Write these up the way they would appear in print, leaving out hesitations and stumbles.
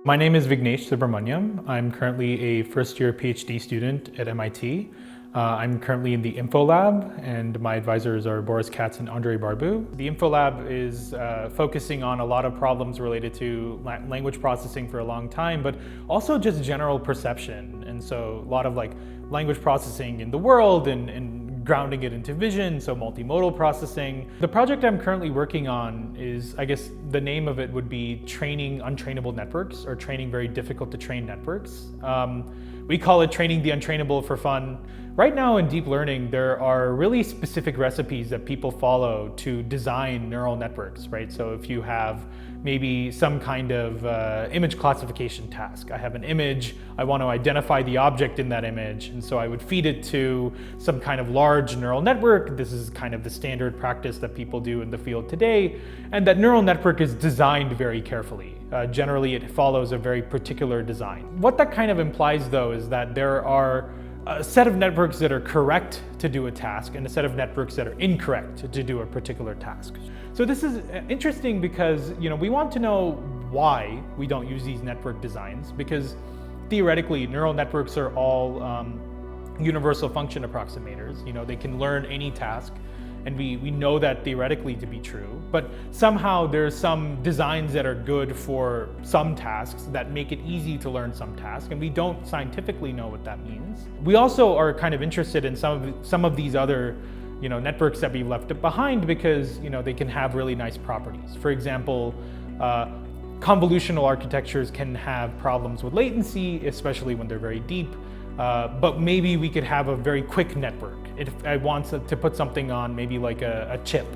My name is Vighnesh Subramaniam. I'm currently a first-year PhD student at MIT. I'm currently in the Info Lab, and my advisors are Boris Katz and Andre Barbu. The Info Lab is focusing on a lot of problems related to language processing for a long time, but also just general perception. And so a lot of language processing in the world and grounding it into vision, so multimodal processing. The project I'm currently working on is, I guess the name of it would be training untrainable networks, or training very difficult to train networks. We call it training the untrainable for fun. Right now in deep learning, there are really specific recipes that people follow to design neural networks, right? So if you have maybe some kind of image classification task. I have an image, I want to identify the object in that image, and so I would feed it to some kind of large neural network. This is kind of the standard practice that people do in the field today, and that neural network is designed very carefully. Generally, it follows a very particular design. What that kind of implies, though, is that there are a set of networks that are correct to do a task and a set of networks that are incorrect to do a particular task. So this is interesting because we want to know why we don't use these network designs, because theoretically neural networks are all universal function approximators. They can learn any task, and we know that theoretically to be true, but somehow there's some designs that are good for some tasks that make it easy to learn some tasks, and we don't scientifically know what that means. We also are kind of interested in some of these other networks that we left behind because they can have really nice properties. For example, convolutional architectures can have problems with latency, especially when they're very deep. But maybe we could have a very quick network. If I want to put something on maybe like a chip,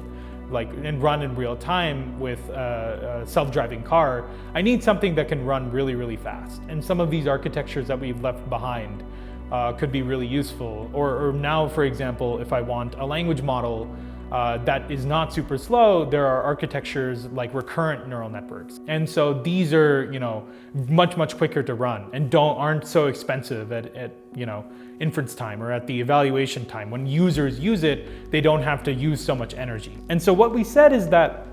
and run in real time with a self-driving car, I need something that can run really, really fast. And some of these architectures that we've left behind could be really useful. Or now, for example, if I want a language model that is not super slow, there are architectures like recurrent neural networks. And so these are, much quicker to run and aren't so expensive at inference time or at the evaluation time. When users use it, they don't have to use so much energy. And so what we said is that,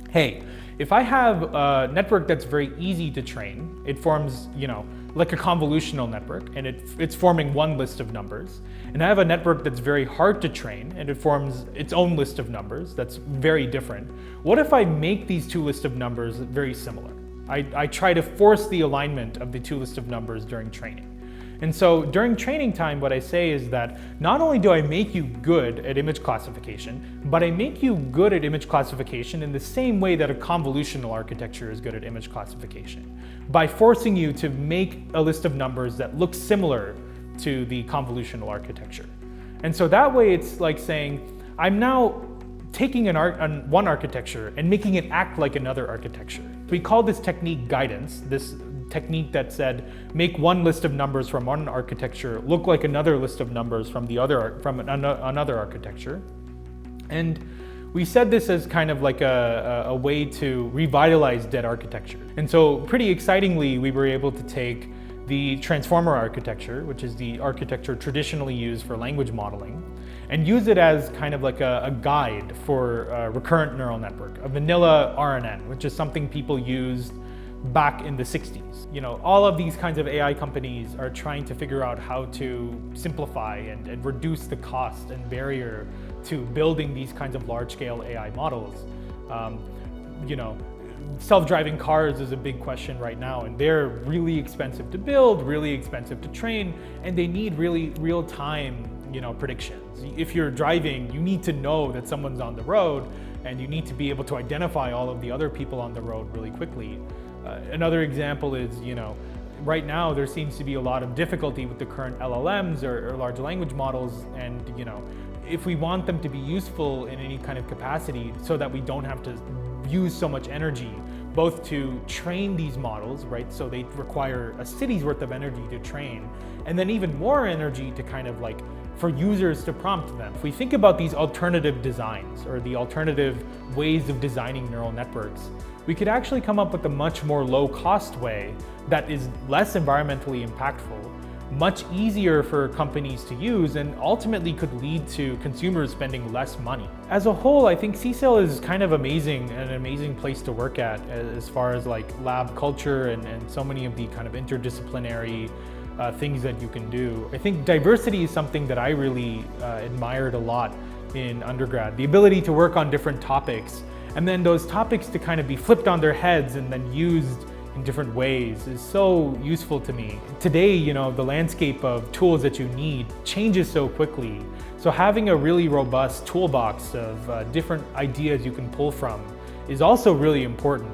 hey, if I have a network that's very easy to train, it forms, like a convolutional network, and it's forming one list of numbers. And I have a network that's very hard to train, and it forms its own list of numbers that's very different. What if I make these two lists of numbers very similar? I try to force the alignment of the two lists of numbers during training. And so during training time, what I say is that not only do I make you good at image classification, but I make you good at image classification in the same way that a convolutional architecture is good at image classification, by forcing you to make a list of numbers that looks similar to the convolutional architecture. And so that way it's like saying, I'm now taking one architecture and making it act like another architecture. We call this technique guidance, this technique that said, make one list of numbers from one architecture look like another list of numbers from another architecture. And we said this as kind of like a way to revitalize dead architecture. And so pretty excitingly, we were able to take the transformer architecture, which is the architecture traditionally used for language modeling, and use it as kind of like a guide for a recurrent neural network, a vanilla RNN, which is something people used back in the 60s. All of these kinds of AI companies are trying to figure out how to simplify and reduce the cost and barrier to building these kinds of large-scale AI models. Self-driving cars is a big question right now, and they're really expensive to build, really expensive to train, and they need really real-time predictions. If you're driving, you need to know that someone's on the road, and you need to be able to identify all of the other people on the road really quickly. Another example is, right now there seems to be a lot of difficulty with the current LLMs or large language models, and if we want them to be useful in any kind of capacity so that we don't have to use so much energy, both to train these models, right? So they require a city's worth of energy to train, and then even more energy to kind of for users to prompt them. If we think about these alternative designs or the alternative ways of designing neural networks, we could actually come up with a much more low-cost way that is less environmentally impactful, much easier for companies to use and ultimately could lead to consumers spending less money. As a whole, I think CSAIL is kind of amazing, an amazing place to work at as far as like lab culture and so many of the kind of interdisciplinary things that you can do. I think diversity is something that I really admired a lot in undergrad. The ability to work on different topics and then those topics to kind of be flipped on their heads and then used in different ways is so useful to me. Today, you know, the landscape of tools that you need changes so quickly. So having a really robust toolbox of different ideas you can pull from is also really important,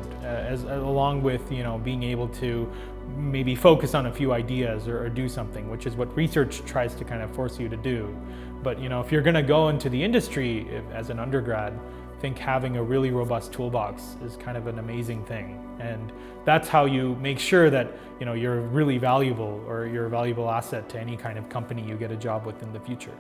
along with, you know, being able to maybe focus on a few ideas or do something, which is what research tries to kind of force you to do. But, you know, if you're going to go into the industry as an undergrad, I think having a really robust toolbox is kind of an amazing thing. And that's how you make sure that, you know, you're really valuable or you're a valuable asset to any kind of company you get a job with in the future.